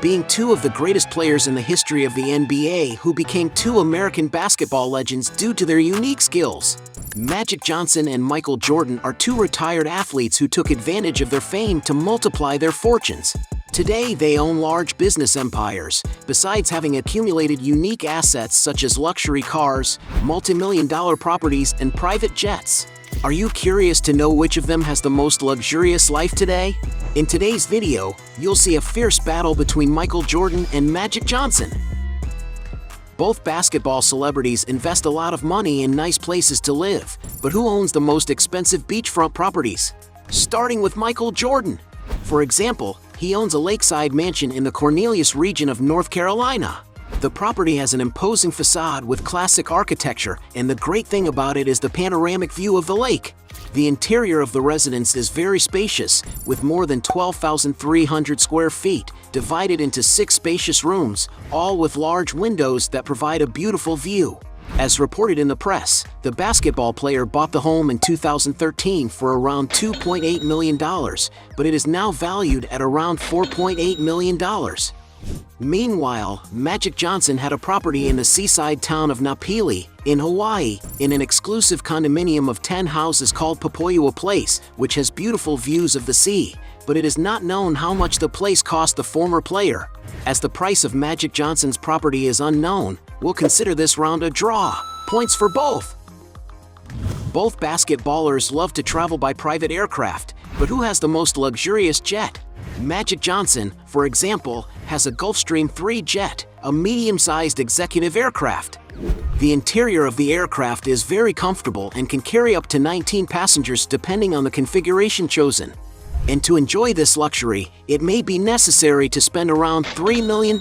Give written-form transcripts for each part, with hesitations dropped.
being two of the greatest players in the history of the NBA who became two American basketball legends due to their unique skills. Magic Johnson and Michael Jordan are two retired athletes who took advantage of their fame to multiply their fortunes. Today, they own large business empires, besides having accumulated unique assets such as luxury cars, multi-million-dollar properties, and private jets. Are you curious to know which of them has the most luxurious life today? In today's video, you'll see a fierce battle between Michael Jordan and Magic Johnson. Both basketball celebrities invest a lot of money in nice places to live, but who owns the most expensive beachfront properties? Starting with Michael Jordan. For example, he owns a lakeside mansion in the Cornelius region of North Carolina. The property has an imposing facade with classic architecture, and the great thing about it is the panoramic view of the lake. The interior of the residence is very spacious, with more than 12,300 square feet, divided into 6 spacious rooms, all with large windows that provide a beautiful view. As reported in the press, the basketball player bought the home in 2013 for around $2.8 million, but it is now valued at around $4.8 million. Meanwhile, Magic Johnson had a property in the seaside town of Napili, in Hawaii, in an exclusive condominium of 10 houses called Papoiua Place, which has beautiful views of the sea, but it is not known how much the place cost the former player. As the price of Magic Johnson's property is unknown, we'll consider this round a draw. Points for both. Both basketballers love to travel by private aircraft, but who has the most luxurious jet? Magic Johnson, for example, has a Gulfstream III jet, a medium-sized executive aircraft. The interior of the aircraft is very comfortable and can carry up to 19 passengers depending on the configuration chosen. And to enjoy this luxury, it may be necessary to spend around $3 million.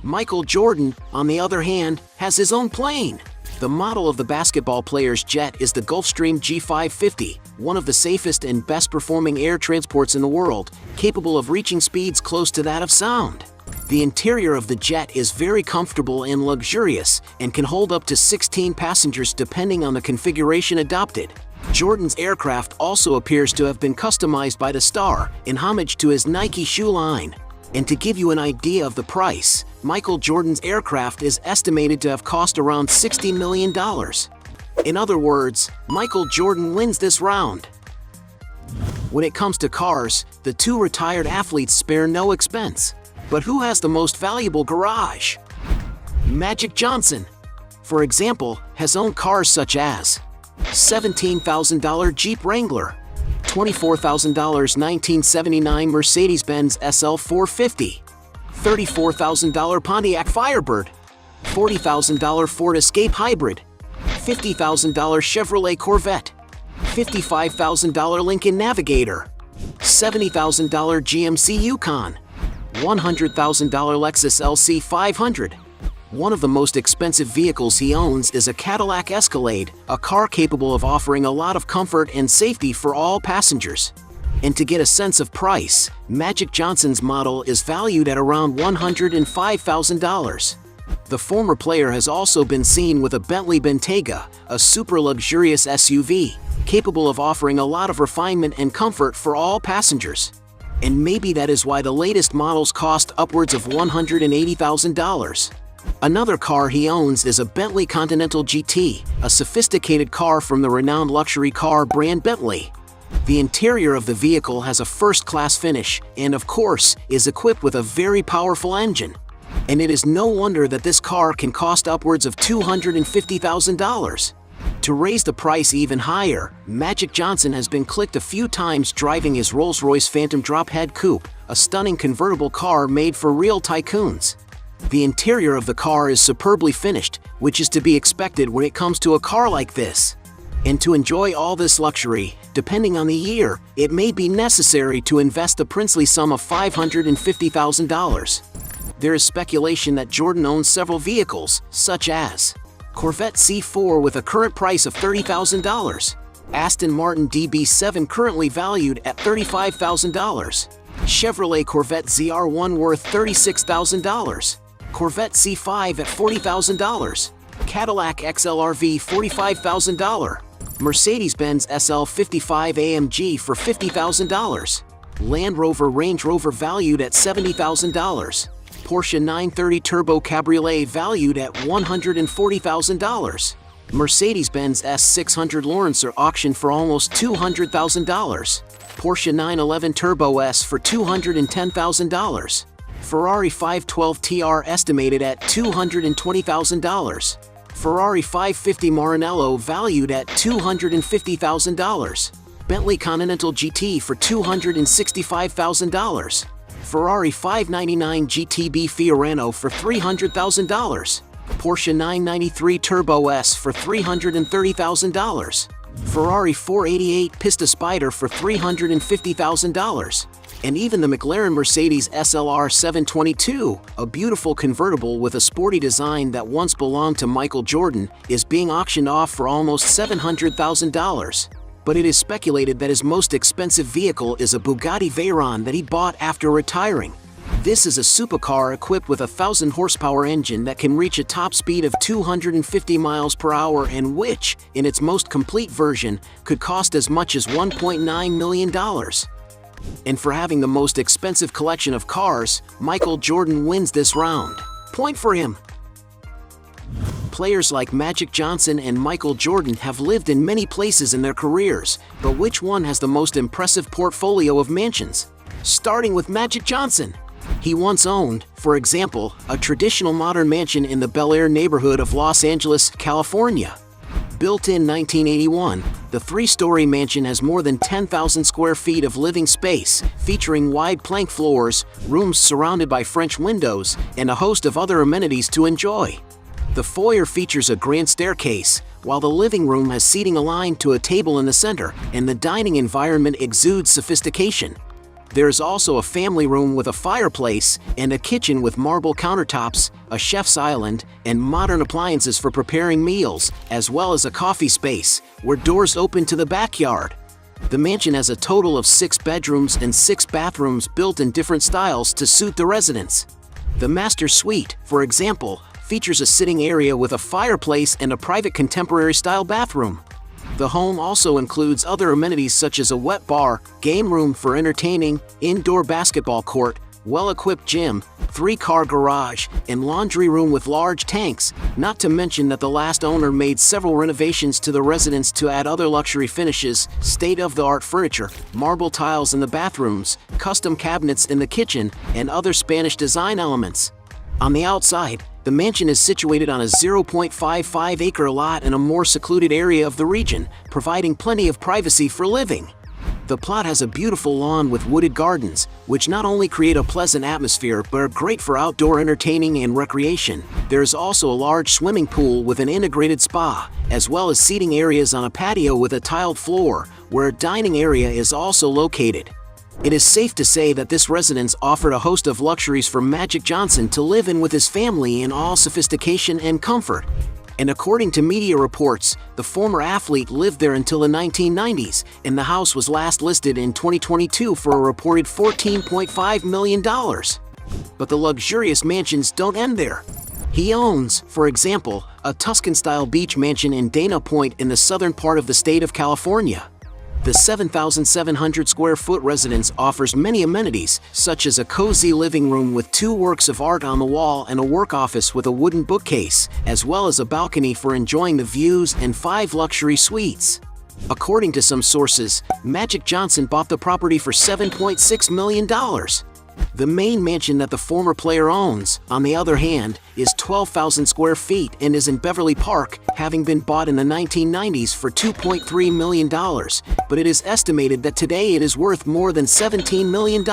Michael Jordan, on the other hand, has his own plane. The model of the basketball player's jet is the Gulfstream G550, one of the safest and best-performing air transports in the world, capable of reaching speeds close to that of sound. The interior of the jet is very comfortable and luxurious, and can hold up to 16 passengers depending on the configuration adopted. Jordan's aircraft also appears to have been customized by the star, in homage to his Nike shoe line. And to give you an idea of the price, Michael Jordan's aircraft is estimated to have cost around $60 million. In other words, Michael Jordan wins this round. When it comes to cars, the two retired athletes spare no expense. But who has the most valuable garage? Magic Johnson, for example, has owned cars such as $17,000 Jeep Wrangler, $24,000 1979 Mercedes-Benz SL 450, $34,000 Pontiac Firebird, $40,000 Ford Escape Hybrid, $50,000 Chevrolet Corvette, $55,000 Lincoln Navigator, $70,000 GMC Yukon, $100,000 Lexus LC 500. One of the most expensive vehicles he owns is a Cadillac Escalade, a car capable of offering a lot of comfort and safety for all passengers. And to get a sense of price, Magic Johnson's model is valued at around $105,000. The former player has also been seen with a Bentley Bentayga, a super luxurious SUV, capable of offering a lot of refinement and comfort for all passengers. And maybe that is why the latest models cost upwards of $180,000. Another car he owns is a Bentley Continental GT, a sophisticated car from the renowned luxury car brand Bentley. The interior of the vehicle has a first-class finish and, of course, is equipped with a very powerful engine. And it is no wonder that this car can cost upwards of $250,000. To raise the price even higher, Magic Johnson has been clicked a few times driving his Rolls-Royce Phantom Drophead Coupe, a stunning convertible car made for real tycoons. The interior of the car is superbly finished, which is to be expected when it comes to a car like this. And to enjoy all this luxury, depending on the year, it may be necessary to invest a princely sum of $550,000. There is speculation that Jordan owns several vehicles, such as Corvette C4 with a current price of $30,000, Aston Martin DB7 currently valued at $35,000, Chevrolet Corvette ZR1 worth $36,000, Corvette C5 at $40,000, Cadillac XLRV $45,000, Mercedes-Benz SL 55 AMG for $50,000, Land Rover Range Rover valued at $70,000. Porsche 930 Turbo Cabriolet valued at $140,000. Mercedes-Benz S600 Lancer auctioned for almost $200,000. Porsche 911 Turbo S for $210,000. Ferrari 512 TR estimated at $220,000. Ferrari 550 Maranello valued at $250,000. Bentley Continental GT for $265,000. Ferrari 599 GTB Fiorano for $300,000. Porsche 993 Turbo S for $330,000. Ferrari 488 Pista Spider for $350,000. And even the McLaren Mercedes SLR 722, a beautiful convertible with a sporty design that once belonged to Michael Jordan, is being auctioned off for almost $700,000. But it is speculated that his most expensive vehicle is a Bugatti Veyron that he bought after retiring. This is a supercar equipped with a 1,000 horsepower engine that can reach a top speed of 250 miles per hour and which, in its most complete version, could cost as much as $1.9 million. And for having the most expensive collection of cars, Michael Jordan wins this round. Point for him. Players like Magic Johnson and Michael Jordan have lived in many places in their careers, but which one has the most impressive portfolio of mansions? Starting with Magic Johnson. He once owned, for example, a traditional modern mansion in the Bel Air neighborhood of Los Angeles, California. Built in 1981, the three-story mansion has more than 10,000 square feet of living space, featuring wide plank floors, rooms surrounded by French windows, and a host of other amenities to enjoy. The foyer features a grand staircase, while the living room has seating aligned to a table in the center, and the dining environment exudes sophistication. There is also a family room with a fireplace and a kitchen with marble countertops, a chef's island, and modern appliances for preparing meals, as well as a coffee space, where doors open to the backyard. The mansion has a total of 6 bedrooms and 6 bathrooms built in different styles to suit the residents. The master suite, for example, features a sitting area with a fireplace and a private contemporary-style bathroom. The home also includes other amenities such as a wet bar, game room for entertaining, indoor basketball court, well-equipped gym, 3-car garage, and laundry room with large tanks, not to mention that the last owner made several renovations to the residence to add other luxury finishes, state-of-the-art furniture, marble tiles in the bathrooms, custom cabinets in the kitchen, and other Spanish design elements. On the outside, the mansion is situated on a 0.55-acre lot in a more secluded area of the region, providing plenty of privacy for living. The plot has a beautiful lawn with wooded gardens, which not only create a pleasant atmosphere but are great for outdoor entertaining and recreation. There is also a large swimming pool with an integrated spa, as well as seating areas on a patio with a tiled floor, where a dining area is also located. It is safe to say that this residence offered a host of luxuries for Magic Johnson to live in with his family in all sophistication and comfort. And according to media reports, the former athlete lived there until the 1990s, and the house was last listed in 2022 for a reported $14.5 million. But the luxurious mansions don't end there. He owns, for example, a Tuscan-style beach mansion in Dana Point in the southern part of the state of California. The 7,700 square foot residence offers many amenities, such as a cozy living room with 2 works of art on the wall and a work office with a wooden bookcase, as well as a balcony for enjoying the views and 5 luxury suites. According to some sources, Magic Johnson bought the property for $7.6 million. The main mansion that the former player owns, on the other hand, is 12,000 square feet and is in Beverly Park, having been bought in the 1990s for $2.3 million, but it is estimated that today it is worth more than $17 million.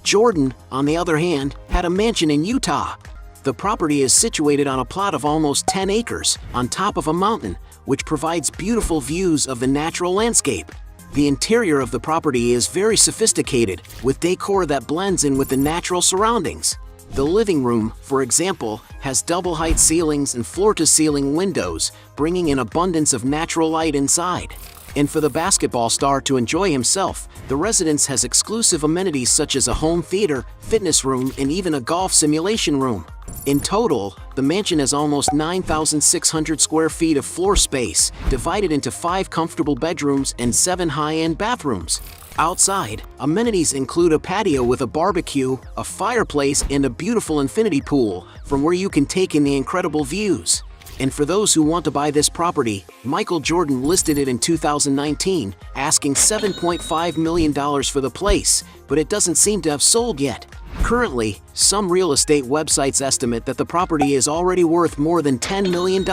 Jordan, on the other hand, had a mansion in Utah. The property is situated on a plot of almost 10 acres, on top of a mountain, which provides beautiful views of the natural landscape. The interior of the property is very sophisticated, with decor that blends in with the natural surroundings. The living room, for example, has double-height ceilings and floor-to-ceiling windows, bringing an abundance of natural light inside. And for the basketball star to enjoy himself, the residence has exclusive amenities such as a home theater, fitness room, and even a golf simulation room. In total, the mansion has almost 9,600 square feet of floor space, divided into 5 comfortable bedrooms and 7 high-end bathrooms. Outside, amenities include a patio with a barbecue, a fireplace, and a beautiful infinity pool, from where you can take in the incredible views. And for those who want to buy this property, Michael Jordan listed it in 2019, asking $7.5 million for the place, but it doesn't seem to have sold yet. Currently, some real estate websites estimate that the property is already worth more than $10 million.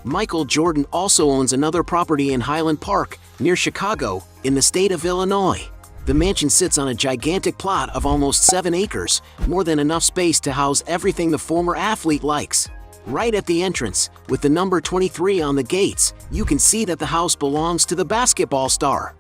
Michael Jordan also owns another property in Highland Park, near Chicago, in the state of Illinois. The mansion sits on a gigantic plot of almost 7 acres, more than enough space to house everything the former athlete likes. Right at the entrance, with the number 23 on the gates, you can see that the house belongs to the basketball star.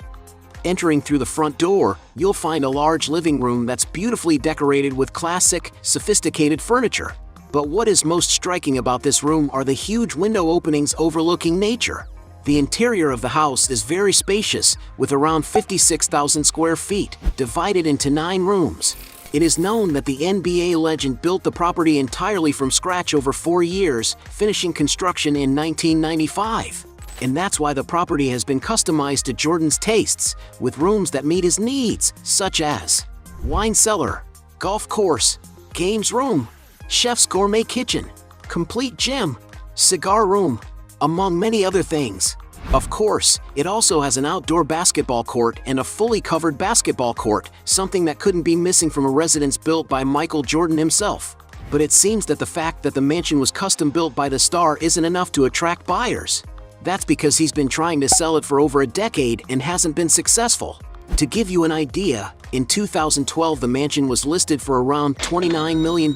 Entering through the front door, you'll find a large living room that's beautifully decorated with classic, sophisticated furniture. But what is most striking about this room are the huge window openings overlooking nature. The interior of the house is very spacious, with around 56,000 square feet, divided into 9 rooms. It is known that the NBA legend built the property entirely from scratch over 4 years, finishing construction in 1995. And that's why the property has been customized to Jordan's tastes, with rooms that meet his needs, such as wine cellar, golf course, games room, chef's gourmet kitchen, complete gym, cigar room, among many other things. Of course, it also has an outdoor basketball court and a fully covered basketball court, something that couldn't be missing from a residence built by Michael Jordan himself. But it seems that the fact that the mansion was custom built by the star isn't enough to attract buyers. That's because he's been trying to sell it for over a decade and hasn't been successful. To give you an idea, in 2012 the mansion was listed for around $29 million,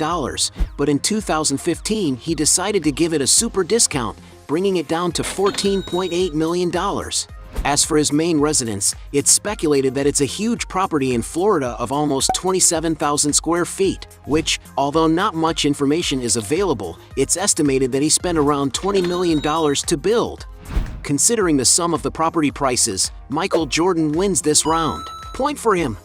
but in 2015 he decided to give it a super discount, bringing it down to $14.8 million. As for his main residence, it's speculated that it's a huge property in Florida of almost 27,000 square feet, which, although not much information is available, it's estimated that he spent around $20 million to build. Considering the sum of the property prices, Michael Jordan wins this round. Point for him.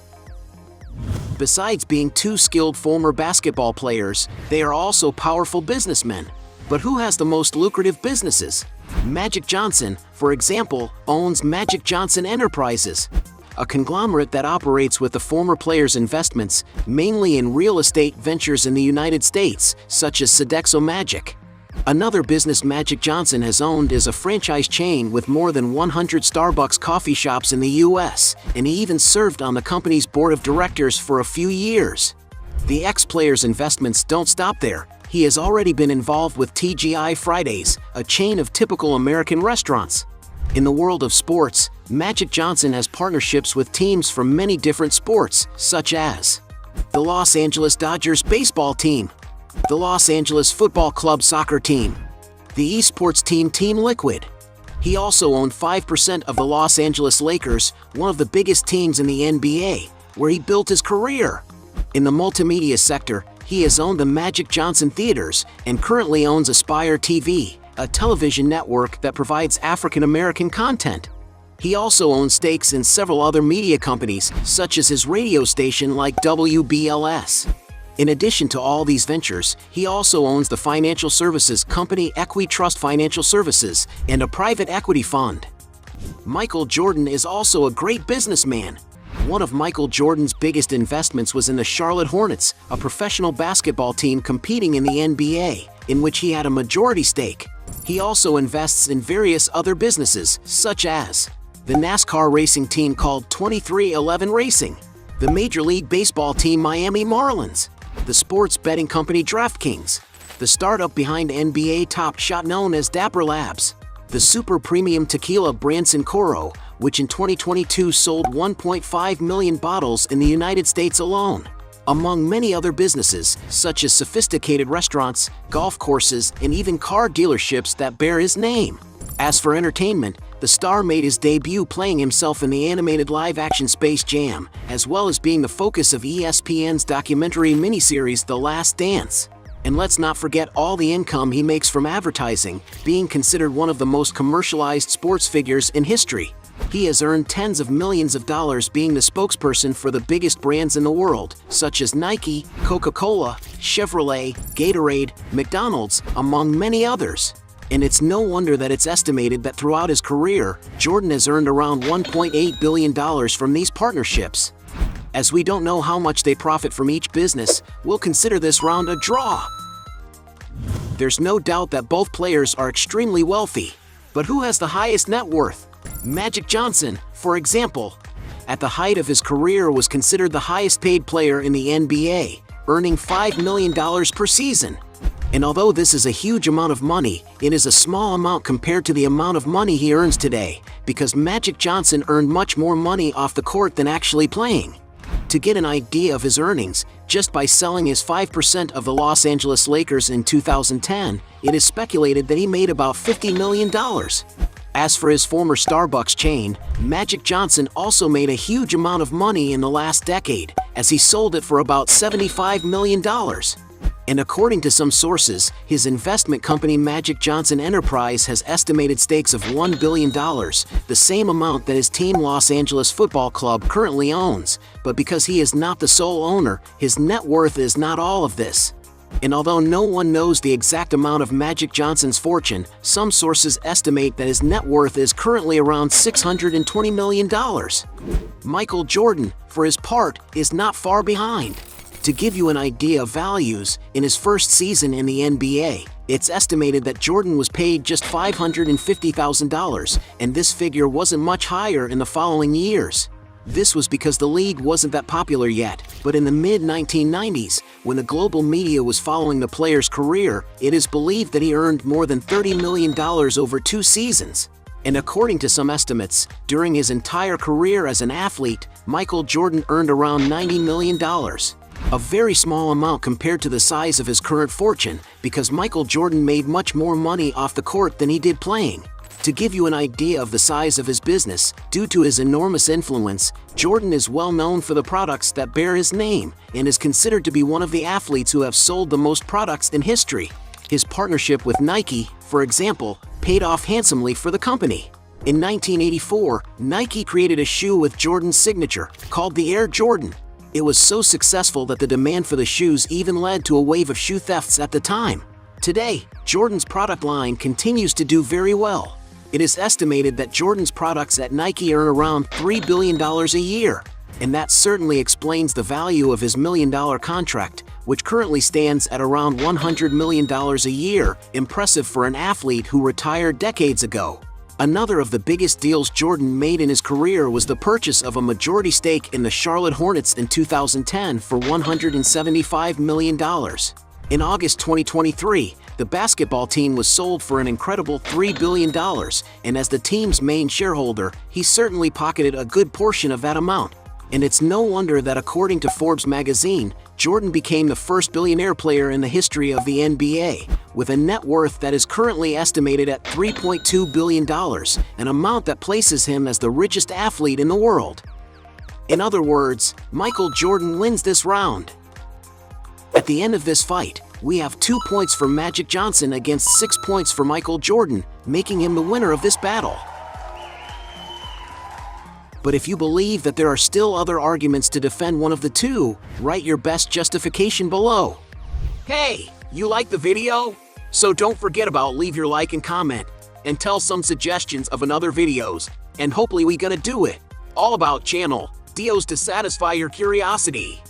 Besides being 2 skilled former basketball players, they are also powerful businessmen. But who has the most lucrative businesses? Magic Johnson, for example, owns Magic Johnson Enterprises, a conglomerate that operates with the former players' investments, mainly in real estate ventures in the United States, such as Sodexo Magic. Another business Magic Johnson has owned is a franchise chain with more than 100 Starbucks coffee shops in the US, and he even served on the company's board of directors for a few years. The ex-player's investments don't stop there. He has already been involved with TGI Fridays, a chain of typical American restaurants. In the world of sports, Magic Johnson has partnerships with teams from many different sports, such as the Los Angeles Dodgers baseball team, the Los Angeles Football Club soccer team, the esports team Team Liquid. He also owned 5% of the Los Angeles Lakers, one of the biggest teams in the NBA, where he built his career. In the multimedia sector, he has owned the Magic Johnson Theaters and currently owns Aspire TV, a television network that provides African-American content. He also owns stakes in several other media companies, such as his radio station like WBLS. In addition to all these ventures, he also owns the financial services company EquiTrust Financial Services and a private equity fund. Michael Jordan is also a great businessman. One of Michael Jordan's biggest investments was in the Charlotte Hornets, a professional basketball team competing in the NBA, in which he had a majority stake. He also invests in various other businesses, such as the NASCAR racing team called 23XI Racing, the Major League Baseball team Miami Marlins, the sports betting company DraftKings, the startup behind NBA Top Shot known as Dapper Labs, the super premium tequila brand Cincoro, which in 2022 sold 1.5 million bottles in the United States alone, among many other businesses, such as sophisticated restaurants, golf courses, and even car dealerships that bear his name. As for entertainment, the star made his debut playing himself in the animated live-action Space Jam, as well as being the focus of ESPN's documentary miniseries The Last Dance. And let's not forget all the income he makes from advertising, being considered one of the most commercialized sports figures in history. He has earned tens of millions of dollars being the spokesperson for the biggest brands in the world, such as Nike, Coca-Cola, Chevrolet, Gatorade, McDonald's, among many others. And it's no wonder that it's estimated that throughout his career, Jordan has earned around $1.8 billion from these partnerships. As we don't know how much they profit from each business, we'll consider this round a draw. There's no doubt that both players are extremely wealthy. But who has the highest net worth? Magic Johnson, for example, at the height of his career was considered the highest paid player in the NBA, earning $5 million per season. And although this is a huge amount of money, it is a small amount compared to the amount of money he earns today, because Magic Johnson earned much more money off the court than actually playing. To get an idea of his earnings, just by selling his 5% of the Los Angeles Lakers in 2010, it is speculated that he made about $50 million. As for his former Starbucks chain, Magic Johnson also made a huge amount of money in the last decade, as he sold it for about $75 million. And according to some sources, his investment company Magic Johnson Enterprise has estimated stakes of $1 billion, the same amount that his team Los Angeles Football Club currently owns. But because he is not the sole owner, his net worth is not all of this. And although no one knows the exact amount of Magic Johnson's fortune, some sources estimate that his net worth is currently around $620 million. Michael Jordan, for his part, is not far behind. To give you an idea of values, in his first season in the NBA, it's estimated that Jordan was paid just $550,000, and this figure wasn't much higher in the following years. This was because the league wasn't that popular yet, but in the mid-1990s, when the global media was following the player's career, it is believed that he earned more than $30 million over 2 seasons. And according to some estimates, during his entire career as an athlete, Michael Jordan earned around $90 million. A very small amount compared to the size of his current fortune, because Michael Jordan made much more money off the court than he did playing. To give you an idea of the size of his business, due to his enormous influence, Jordan is well known for the products that bear his name, and is considered to be one of the athletes who have sold the most products in history. His partnership with Nike, for example, paid off handsomely for the company. In 1984, Nike created a shoe with Jordan's signature, called the Air Jordan. It was so successful that the demand for the shoes even led to a wave of shoe thefts at the time. Today, Jordan's product line continues to do very well. It is estimated that Jordan's products at Nike earn around $3 billion a year. And that certainly explains the value of his $1 million contract, which currently stands at around $100 million a year, impressive for an athlete who retired decades ago. Another of the biggest deals Jordan made in his career was the purchase of a majority stake in the Charlotte Hornets in 2010 for $175 million. In August 2023, the basketball team was sold for an incredible $3 billion, and as the team's main shareholder, he certainly pocketed a good portion of that amount. And it's no wonder that according to Forbes magazine, Jordan became the first billionaire player in the history of the NBA, with a net worth that is currently estimated at $3.2 billion, an amount that places him as the richest athlete in the world. In other words, Michael Jordan wins this round. At the end of this fight, we have 2 points for Magic Johnson against 6 points for Michael Jordan, making him the winner of this battle. But if you believe that there are still other arguments to defend one of the two, write your best justification below. Hey, you like the video? So don't forget about leave your like and comment, and tell some suggestions of another videos, and hopefully we gonna do it. All about channel, Dios to satisfy your curiosity.